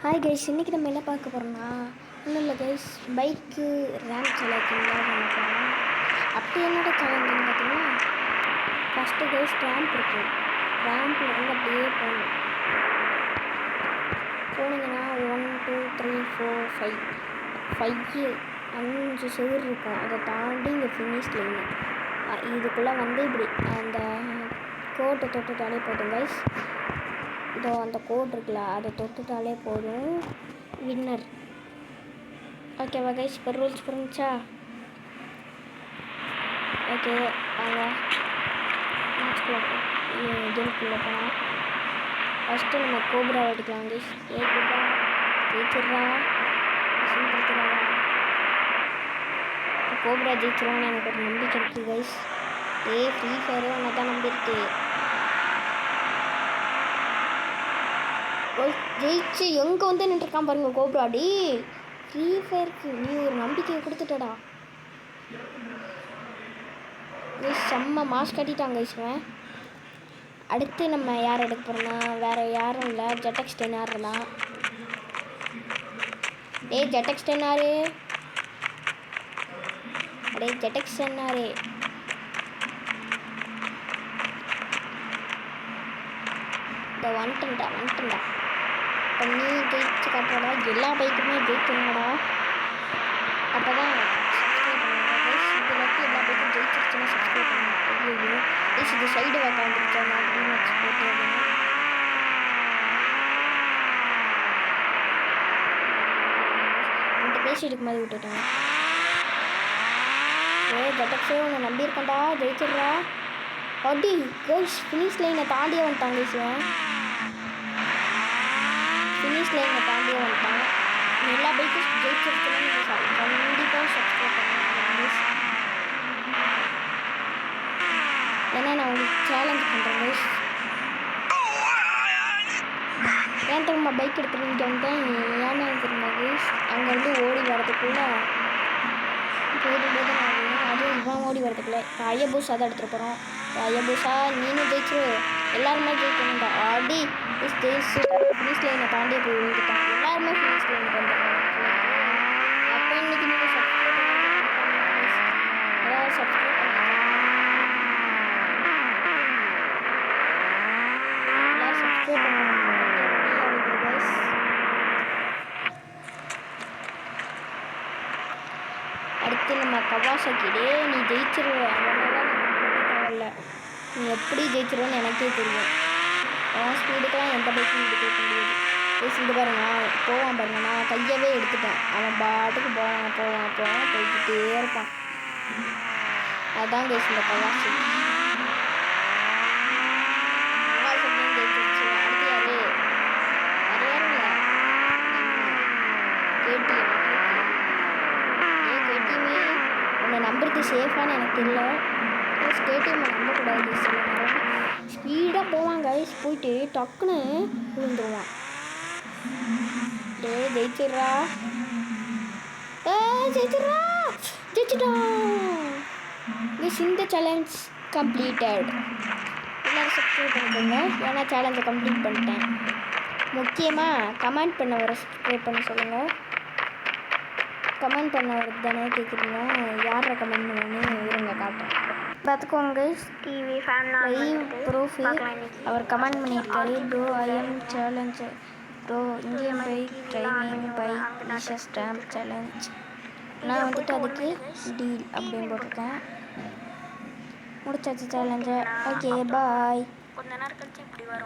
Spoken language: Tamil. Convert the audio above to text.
ஹாய் கைஸ், இன்றைக்கி நம்ம என்ன பார்க்க போகிறோம்னா ஒன்றும் இல்லை கைஸ், பைக்கு ரேம்ப் சேலஞ்சிங் தான் பண்ண போகிறோம். அப்படி என்னோட சேலஞ்சுன்னு பார்த்தீங்கன்னா, ஃபஸ்ட்டு கைஸ் ரேம்ப் இருக்கும். ரேம்பில் வந்து அப்படியே போனீங்கன்னா 1 2 3 4 5 5 செவர் இருக்கும். அதை தாண்டி இங்கே ஃபினிஷ் லைனு இதுக்குள்ளே வந்து இப்படி அந்த கோட்டை தொட்டுட்டாலே போதும் கைஸ். இதோ அந்த கோட் இருக்குல்ல, அதை தொட்டுட்டாலே போதும், வின்னர். ஓகேவா கைஸ்? இப்போ ரூல்ஸ் புரிஞ்சா? ஓகே, வாங்க கேம்குள்ளே போனால் ஃபஸ்ட்டு நம்ம கோப்ரா எடுக்கலாம் கைஸ். கோப்ரா ஜெயிச்சிட்றா, படுத்துறாங்க. இப்போ கோப்ரா ஜெயிச்சிருவான்னு எனக்கு ஒரு நம்பிக்கை இருக்குது கைஸ். ஃப்ரீ ஃபயரே ஒன்று தான் நம்பியிருக்கு. ஜெயிச்சு எங்கே வந்து நின்றுருக்கான் பாருங்க கோப்ராடி. ஃப்ரீ ஃபயருக்கு நீ ஒரு நம்பிக்கையை கொடுத்துட்டடா. செம்ம மாஸ்க் கட்டிட்டாங்க ஈஸ்வன். அடுத்து நம்ம யார் எடுக்க போகிறோம்னா வேறு யாரும் இல்லை, ஜெட்டக்ஸ் 10 ஆடுறலாம். ஜெட்டக்ஸ் 10 ஆறு, ஜெட்டக்ஸ் 10 ஆறு. இந்த வந்துட்டா இப்போ நீ ஜெயிச்சு காட்டுறடா. எல்லா பைக்குமே ஜெயிக்கணும்டா, அப்போ தான் சப்ஸ்கிரைப் பண்ணுவாங்க. இது வரைக்கும் எல்லா பைக்கும் ஜெயிச்சிருச்சுன்னா சப்ஸ்கிரைப் பண்ணுவாங்க. ஐயோ இது சைடு உக்காந்துருச்சோம் அப்படின்னு வச்சு போட்டு இந்த பேசி எடுக்கும் மாதிரி விட்டுட்டேன். ஜெட்டக்ஸே உன்னை நம்பியிருக்கேன்டா, ஜெயிச்சிடுறா. அடி கைஸ், ஃபினிஷ் லைனை தாண்டியே வந்துட்டாங்க ஈஸ்வன். ஃபினிஷ் லைனை தாண்டியே வந்துட்டாங்க. எல்லா பைக்கும் ஜெயிச்சிருச்சுன்னா நீங்கள் கண்டிப்பாக சப்ஸ்கிரைப் பண்ணுங்க. ஏன்னா நான் உங்களுக்கு சேலஞ்ச் பண்ணுறேன் கைஸ். ஏன் திரும்ப பைக் எடுத்துகிட்டு வந்தேன், ஏன்னா திரும்ப கைஸ் அங்கேருந்து ஓடி வரதுக்குள்ளே போதும்போது அதுவும் இவன் ஓடி வரதுக்குள்ளே இப்போ ஐயபூஸ் அதை எடுத்துகிட்டு போகிறோம். ஐயபூஸா நீனும் ஜெயிச்சிரு, எல்லாருமே ஜெயிக்கணும்டா. ஆடி ஜெயிச்சு ஃபினிஷ் லைனை தாண்டியே போய் விழுந்துட்டான். எல்லாருமே ஃபினிஷ் லைனுக்கு வந்துட்டாங்க. அப்போ இன்றைக்கி நீங்கள் சப்ஸ்கிரைப் அதாவது சப்ஸ்கிரைப் பண்ணிக்கலாம். எல்லோரும் சப்ஸ்கிரைப் பண்ணுங்க. அடுத்து நம்ம கவாசாக்கிடே நீ ஜெயிச்சிருவ, அதனால தேவையில்ல, நீ எப்படி ஜெயிச்சிருவேன்னு எனக்கே தெரியும். அவன் ஸ்பீடுக்கெலாம் எந்த பைக்கும் இது கேட்க முடியாது. பேசிட்டு பாருங்க போவான் பாருங்க, நான் கையவே எடுத்துட்டேன். அவன் பாட்டுக்கு போய்கிட்டே இருப்பான். அதுதான் பேசி இந்த கவாசி ஜெயிச்சிருச்சு. அடுத்து யாரு? வேறு யாரும் இல்லை, கேடிஎம்மே. உன்னை நம்புறது சேஃபானு எனக்கு தெரியல. கேடிஎம்மை நம்பக்கூடாது. சில நேரம் ஸ்பீடாக போவாங்க, போயிட்டு டக்குன்னு விழுந்துருவான். ஜெயிச்சிட்றா, ஜெயிச்சிட்டான். இந்த சேலஞ்ச் கம்ப்ளீட்டட். எல்லோரும் சப்ஸ்கிரைப் பண்ணிக்கோங்க, ஏன்னா சேலஞ்சை கம்ப்ளீட் பண்ணிட்டேன். முக்கியமாக கமெண்ட் பண்ண வர சப்ஸ்கிரைப் பண்ண சொல்லுங்கள். கமெண்ட் பண்ண வரது தானே கேட்குறீங்க, யார் ரெக்கமெண்ட் பண்ணணும்னு இருங்க காட்டுறேன். பார்த்துக்கோங்க டிவி ஃபேன்லாம் லைவ் ப்ரூஃப் அவர் கமெண்ட் பண்ணியிருக்காரு. Bro I am challenge bro Indian bike training bike Isha stamp challenge. நான் வந்துட்டு அதுக்கு டீல் அப்படின்னு போட்டிருக்கேன். முடிச்சாச்சு சேலஞ்சை. Okay bye. கொஞ்ச நேரம் கழிச்சு இப்படி வரும்.